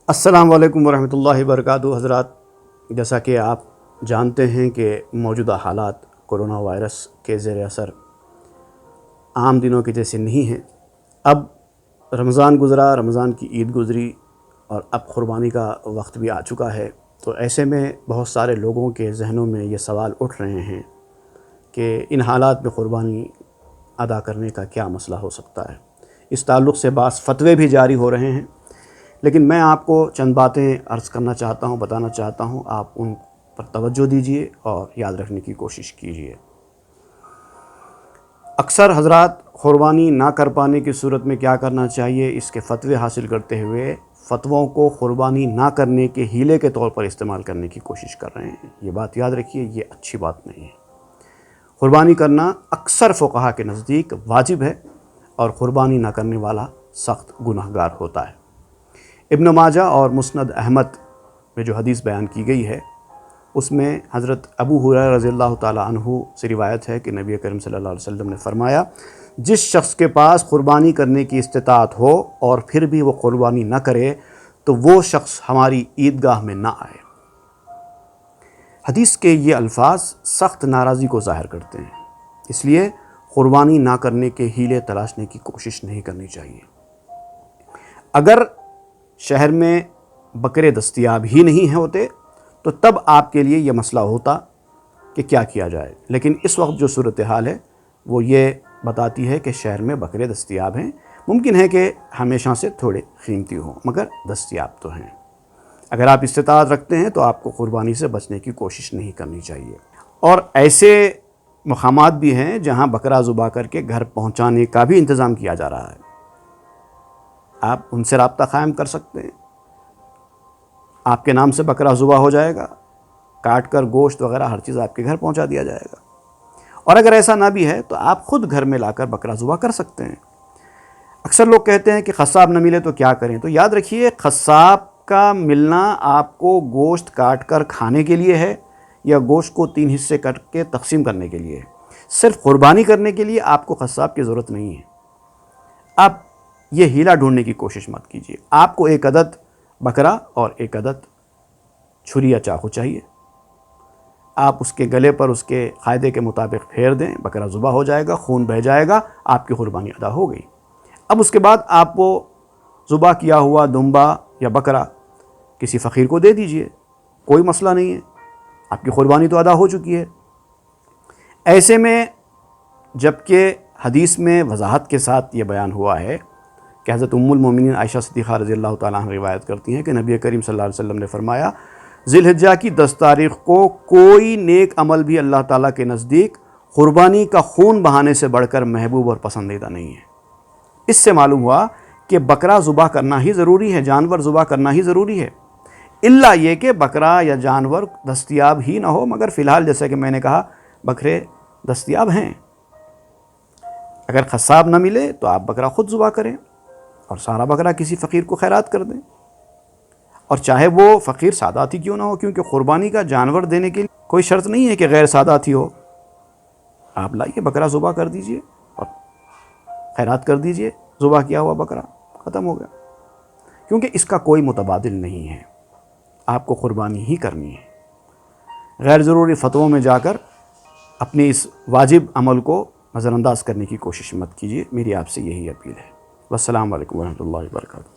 السلام علیکم ورحمۃ اللہ وبرکاتہ۔ حضرات، جیسا کہ آپ جانتے ہیں کہ موجودہ حالات کرونا وائرس کے زیر اثر عام دنوں کے جیسے نہیں ہیں۔ اب رمضان گزرا، رمضان کی عید گزری اور اب قربانی کا وقت بھی آ چکا ہے، تو ایسے میں بہت سارے لوگوں کے ذہنوں میں یہ سوال اٹھ رہے ہیں کہ ان حالات میں قربانی ادا کرنے کا کیا مسئلہ ہو سکتا ہے۔ اس تعلق سے بعض فتوے بھی جاری ہو رہے ہیں، لیکن میں آپ کو چند باتیں عرض کرنا چاہتا ہوں، بتانا چاہتا ہوں، آپ ان پر توجہ دیجئے اور یاد رکھنے کی کوشش کیجئے۔ اکثر حضرات قربانی نہ کر پانے کی صورت میں کیا کرنا چاہیے، اس کے فتوے حاصل کرتے ہوئے فتووں کو قربانی نہ کرنے کے ہیلے کے طور پر استعمال کرنے کی کوشش کر رہے ہیں۔ یہ بات یاد رکھیے، یہ اچھی بات نہیں ہے۔ قربانی کرنا اکثر فقہا کے نزدیک واجب ہے اور قربانی نہ کرنے والا سخت گنہگار ہوتا ہے۔ ابن ماجہ اور مسند احمد میں جو حدیث بیان کی گئی ہے، اس میں حضرت ابو ہریرہ رضی اللہ تعالی عنہ سے روایت ہے کہ نبی کریم صلی اللہ علیہ وسلم نے فرمایا، جس شخص کے پاس قربانی کرنے کی استطاعت ہو اور پھر بھی وہ قربانی نہ کرے تو وہ شخص ہماری عیدگاہ میں نہ آئے۔ حدیث کے یہ الفاظ سخت ناراضی کو ظاہر کرتے ہیں، اس لیے قربانی نہ کرنے کے ہیلے تلاشنے کی کوشش نہیں کرنی چاہیے۔ اگر شہر میں بکرے دستیاب ہی نہیں ہوتے تو تب آپ کے لیے یہ مسئلہ ہوتا کہ کیا کیا جائے، لیکن اس وقت جو صورتحال ہے وہ یہ بتاتی ہے کہ شہر میں بکرے دستیاب ہیں، ممکن ہے کہ ہمیشہ سے تھوڑے قیمتی ہوں مگر دستیاب تو ہیں۔ اگر آپ استطاعت رکھتے ہیں تو آپ کو قربانی سے بچنے کی کوشش نہیں کرنی چاہیے۔ اور ایسے مقامات بھی ہیں جہاں بکرا ذبح کر کے گھر پہنچانے کا بھی انتظام کیا جا رہا ہے، آپ ان سے رابطہ قائم کر سکتے ہیں، آپ کے نام سے بکرا ذبح ہو جائے گا، کاٹ کر گوشت وغیرہ ہر چیز آپ کے گھر پہنچا دیا جائے گا۔ اور اگر ایسا نہ بھی ہے تو آپ خود گھر میں لا کر بکرا ذبح کر سکتے ہیں۔ اکثر لوگ کہتے ہیں کہ قصاب نہ ملے تو کیا کریں، تو یاد رکھیے قصاب کا ملنا آپ کو گوشت کاٹ کر کھانے کے لیے ہے یا گوشت کو 3 حصے کر کے تقسیم کرنے کے لیے ہے۔ صرف قربانی کرنے کے لیے آپ کو قصاب کی ضرورت نہیں ہے۔ آپ یہ ہیلا ڈھونڈنے کی کوشش مت کیجیے۔ آپ کو ایک عدد بکرا اور ایک عدد چھری یا چاقو چاہیے، آپ اس کے گلے پر اس کے قاعدے کے مطابق پھیر دیں، بکرا ذبح ہو جائے گا، خون بہہ جائے گا، آپ کی قربانی ادا ہو گئی۔ اب اس کے بعد آپ وہ ذبح کیا ہوا دمبا یا بکرا کسی فقیر کو دے دیجئے، کوئی مسئلہ نہیں ہے، آپ کی قربانی تو ادا ہو چکی ہے۔ ایسے میں جبکہ حدیث میں وضاحت کے ساتھ یہ بیان ہوا ہے کہ حضرت ام المومنین عائشہ صدیقہ رضی اللہ تعالیٰ عنہ روایت کرتی ہیں کہ نبی کریم صلی اللہ علیہ وسلم نے فرمایا، ذی الحجہ کی 10 تاریخ کو کوئی نیک عمل بھی اللہ تعالیٰ کے نزدیک قربانی کا خون بہانے سے بڑھ کر محبوب اور پسندیدہ نہیں ہے۔ اس سے معلوم ہوا کہ بکرا ذبح کرنا ہی ضروری ہے، جانور ذبح کرنا ہی ضروری ہے، الا یہ کہ بکرا یا جانور دستیاب ہی نہ ہو، مگر فی الحال جیسا کہ میں نے کہا بکرے دستیاب ہیں۔ اگر قصاب نہ ملے تو آپ بکرا خود ذبح کریں اور سارا بکرا کسی فقیر کو خیرات کر دیں، اور چاہے وہ فقیر سادات ہی کیوں نہ ہو، کیونکہ قربانی کا جانور دینے کے لیے کوئی شرط نہیں ہے کہ غیر سادات ہی ہو۔ آپ لائیے بکرا ذبح کر دیجئے اور خیرات کر دیجئے، ذبح کیا ہوا بکرا ختم ہو گیا، کیونکہ اس کا کوئی متبادل نہیں ہے، آپ کو قربانی ہی کرنی ہے۔ غیر ضروری فتووں میں جا کر اپنی اس واجب عمل کو نظر انداز کرنے کی کوشش مت کیجیے، میری آپ سے یہی اپیل ہے۔ والسلام علیکم ورحمۃ اللہ وبرکاتہ۔